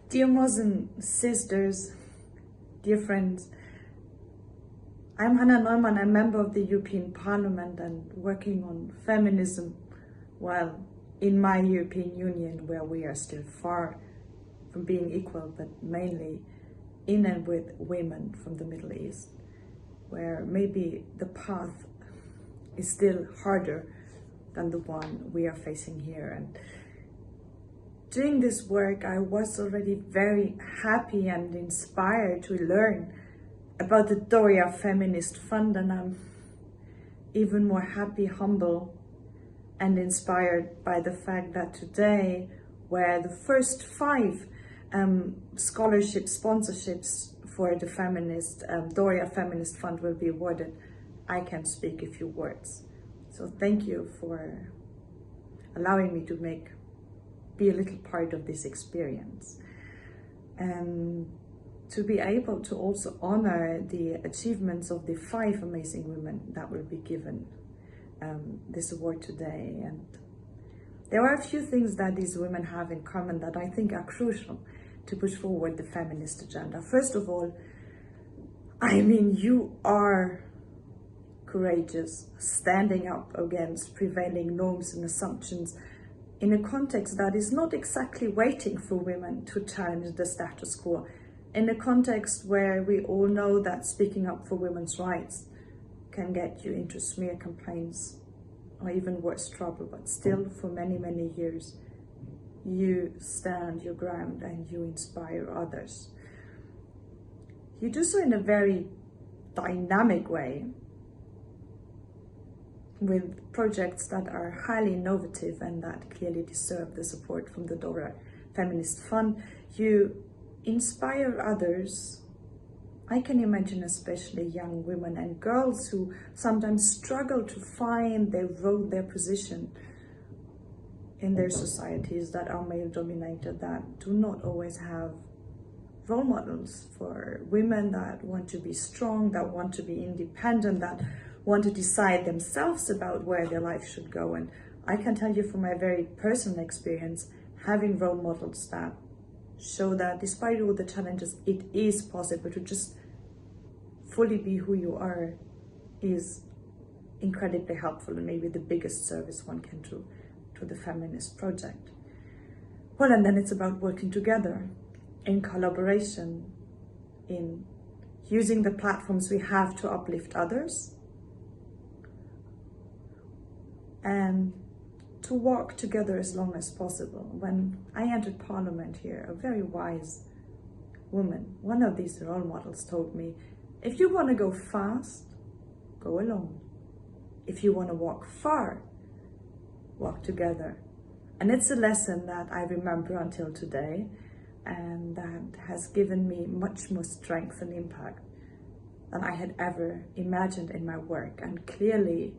Dear Muslim sisters, dear friends, I'm Hannah Neumann, I'm a member of the European Parliament and working on feminism while in my European Union, where we are still far from being equal, but mainly in and with women from the Middle East, where maybe the path is still harder than the one we are facing here. And doing this work, I was already very happy and inspired to learn about the Doria Feminist Fund, and I'm even more happy, humble, and inspired by the fact that today, where the first 5 scholarship sponsorships for the Doria Feminist Fund will be awarded, I can speak a few words. So thank you for allowing me to be a little part of this experience, and to be able to also honor the achievements of the 5 amazing women that will be given this award today. And there are a few things that these women have in common that I think are crucial to push forward the feminist agenda. First of all, I mean, you are courageous, standing up against prevailing norms and assumptions in a context that is not exactly waiting for women to challenge the status quo, in a context where we all know that speaking up for women's rights can get you into smear campaigns or even worse, trouble. But still, for many, many years, you stand your ground and you inspire others. You do so in a very dynamic way, with projects that are highly innovative and that clearly deserve the support from the Doria Feminist Fund. You inspire others. I can imagine especially young women and girls who sometimes struggle to find their role, their position in their societies that are male dominated, that do not always have role models for women that want to be strong, that want to be independent, that want to decide themselves about where their life should go. And I can tell you from my very personal experience, having role models that show that despite all the challenges, it is possible to just fully be who you are is incredibly helpful, and maybe the biggest service one can do to the feminist project. Well, and then it's about working together in collaboration, in using the platforms we have to uplift others, and to walk together as long as possible. When I entered Parliament here, a very wise woman, one of these role models, told me, if you want to go fast, go alone. If you want to walk far, walk together. And it's a lesson that I remember until today, and that has given me much more strength and impact than I had ever imagined in my work. And clearly,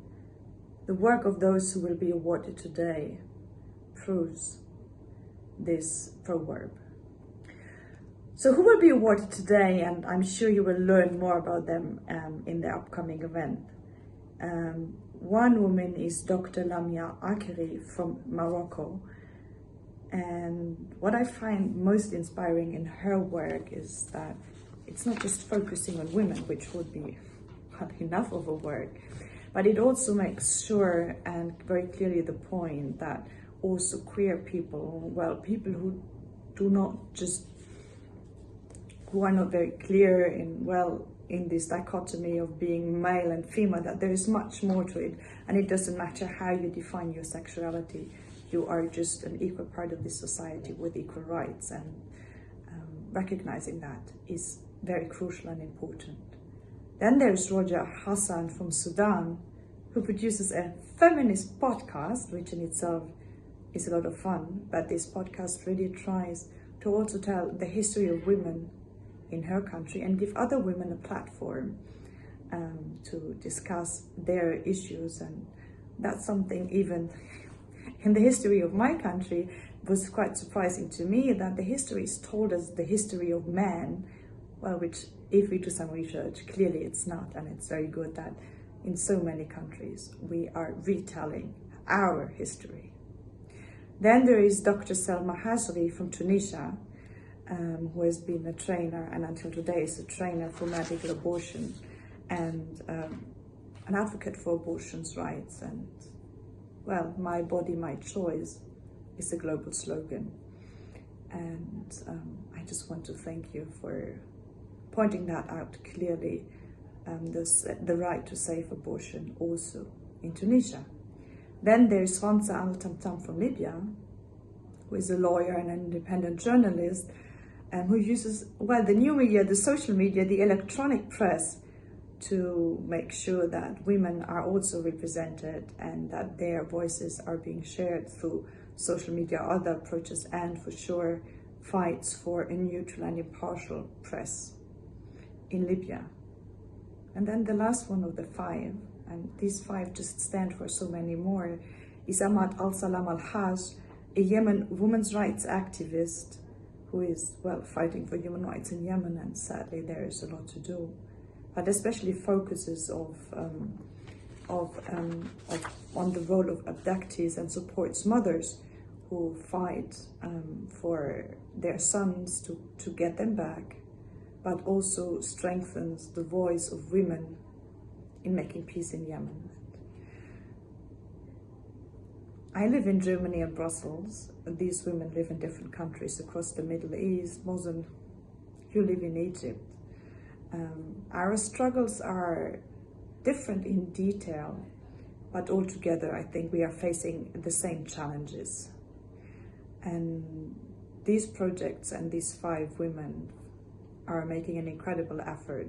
the work of those who will be awarded today proves this proverb. So who will be awarded today? And I'm sure you will learn more about them in the upcoming event. One woman is Dr. Lamia Akeri from Morocco. And what I find most inspiring in her work is that it's not just focusing on women, which would be not enough of a work, but it also makes sure and very clearly the point that also queer people, well, people who are not very clear in this dichotomy of being male and female, that there is much more to it, and it doesn't matter how you define your sexuality, you are just an equal part of this society with equal rights, and recognizing that is very crucial and important. Then there's Roja Hassan from Sudan, who produces a feminist podcast, which in itself is a lot of fun, but this podcast really tries to also tell the history of women in her country and give other women a platform to discuss their issues. And that's something even in the history of my country was quite surprising to me, that the history is told as the history of men, well, which if we do some research, clearly it's not. And it's very good that in so many countries we are retelling our history. Then there is Dr. Selma Hasri from Tunisia, who has been a trainer and until today is a trainer for medical abortion and an advocate for abortion's rights. And well, my body, my choice is a global slogan. And I just want to thank you for pointing that out clearly, the right to safe abortion also in Tunisia. Then there's Franza Al-Tamtam from Libya, who is a lawyer and an independent journalist, and who uses, well, the new media, the social media, the electronic press to make sure that women are also represented and that their voices are being shared through social media, other approaches, and for sure fights for a neutral and impartial press in Libya. And then the last one of the five, and these five just stand for so many more, is Ahmad Al-Salam Al-Haj, a Yemen women's rights activist who is, well, fighting for human rights in Yemen, and sadly there is a lot to do, but especially focuses on the role of abductees and supports mothers who fight for their sons to get them back, but also strengthens the voice of women in making peace in Yemen. I live in Germany and Brussels. These women live in different countries across the Middle East. Mosen, you live in Egypt. Our struggles are different in detail, but altogether I think we are facing the same challenges. And these projects and these five women are making an incredible effort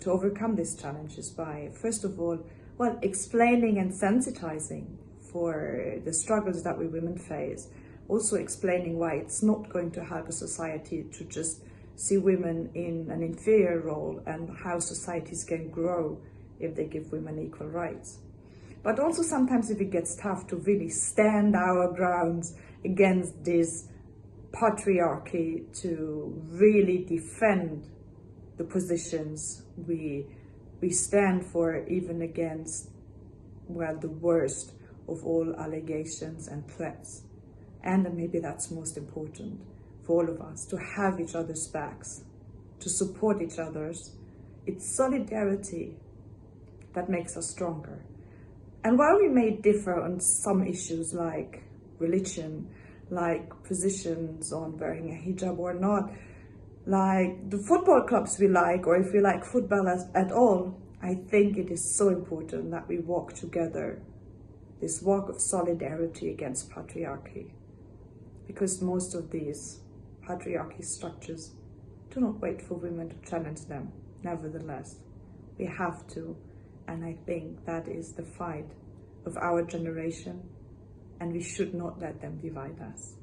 to overcome these challenges by, first of all, well, explaining and sensitizing for the struggles that we women face, also explaining why it's not going to help a society to just see women in an inferior role, and how societies can grow if they give women equal rights. But also sometimes if it gets tough, to really stand our grounds against this patriarchy, to really defend the positions we stand for, even against, well, the worst of all allegations and threats. And maybe that's most important for all of us, to have each other's backs, to support each other's. It's solidarity that makes us stronger. And while we may differ on some issues like religion, like positions on wearing a hijab or not, like the football clubs we like, or if we like football at all, I think it is so important that we walk together, this walk of solidarity against patriarchy, because most of these patriarchy structures do not wait for women to challenge them. Nevertheless, we have to, and I think that is the fight of our generation, and we should not let them divide us.